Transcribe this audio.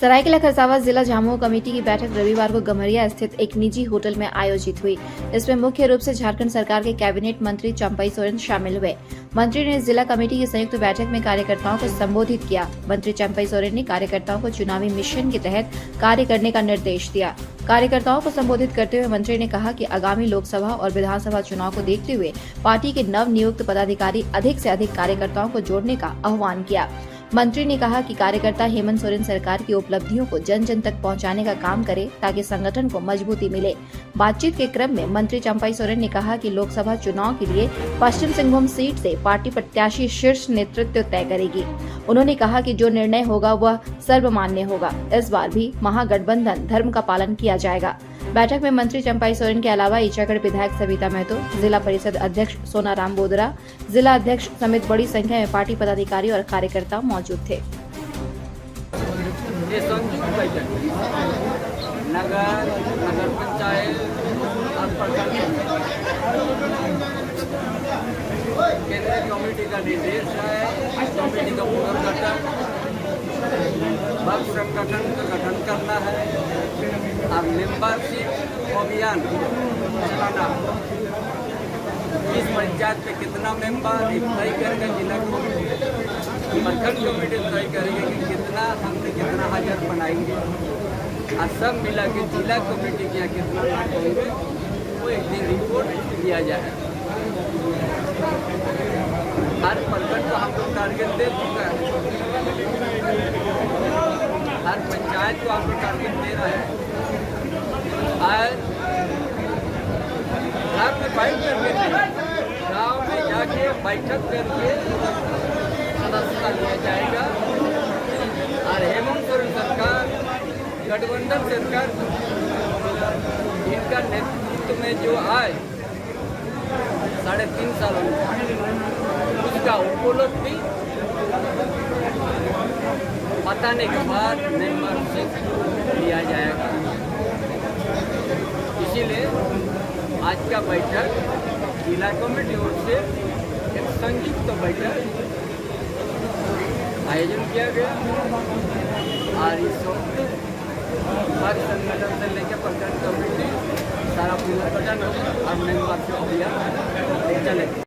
सरायकेला खरसावां जिला झामुमो कमेटी की बैठक रविवार को गम्हरिया स्थित एक निजी होटल में आयोजित हुई। इसमें मुख्य रूप से झारखंड सरकार के कैबिनेट मंत्री चंपई सोरेन शामिल हुए। मंत्री ने जिला कमेटी की संयुक्त बैठक में कार्यकर्ताओं को संबोधित किया। मंत्री चंपई सोरेन ने कार्यकर्ताओं को चुनावी मिशन के तहत कार्य करने का निर्देश दिया। कार्यकर्ताओं को संबोधित करते हुए मंत्री ने कहा कि आगामी लोकसभा और विधानसभा चुनाव को देखते हुए पार्टी के नव नियुक्त पदाधिकारी अधिक से अधिक कार्यकर्ताओं को जोड़ने का आह्वान किया। मंत्री ने कहा कि कार्यकर्ता हेमंत सोरेन सरकार की उपलब्धियों को जन जन तक पहुंचाने का काम करे ताकि संगठन को मजबूती मिले। बातचीत के क्रम में मंत्री चंपई सोरेन ने कहा कि लोकसभा चुनाव के लिए पश्चिम सिंहभूम सीट से पार्टी प्रत्याशी शीर्ष नेतृत्व तय करेगी। उन्होंने कहा कि जो निर्णय होगा वह सर्वमान्य होगा। इस बार भी महागठबंधन धर्म का पालन किया जाएगा। बैठक में मंत्री चंपई सोरेन के अलावा ईचागढ़ विधायक सविता महतो, जिला परिषद अध्यक्ष सोनाराम बोदरा, जिला अध्यक्ष समेत बड़ी संख्या में पार्टी पदाधिकारी और कार्यकर्ता मौजूद थे। ये संयुक्त बैठक नगर पंचायत और प्रखंड केंद्रीय कमेटी का निर्देश है। कमेटी का पुनर्गठन संगठन का गठन करना है और मेंबरशिप अभियान चलाना। इस पंचायत पे कितना मेंबर तय करेगा जिला कमेटी, प्रखंड कमेटी तय करेगी कि कितना हमने कितना हजार बनाएंगे और सब मिला के जिला कमेटी के यहाँ कितना लाख होंगे वो एक दिन रिपोर्ट दिया जाए। हर प्रखंड को हम लोग टारगेट दे चुका है, हर पंचायत को हम लोग टारगेट दे रहे हैं और घर में बैठ करके गाँव में जाके बैठक करके सदस्यता लिया जाएगा। और हेमंत सोरेन सरकार गठबंधन सरकार इनका नेतृत्व में जो आए 3.5 साल उसका उपलब्धि बताने के बाद मेंबरशिप लिया जाएगा। इसीलिए आज का बैठक जिला कमेटी ओर से एक संयुक्त बैठक आयोजन किया गया और इस वक्त हर संगठन से लेकर प्रखंड कमेटी सारा पुनर्गठन और मेंबरशिप अभियान चलेगा।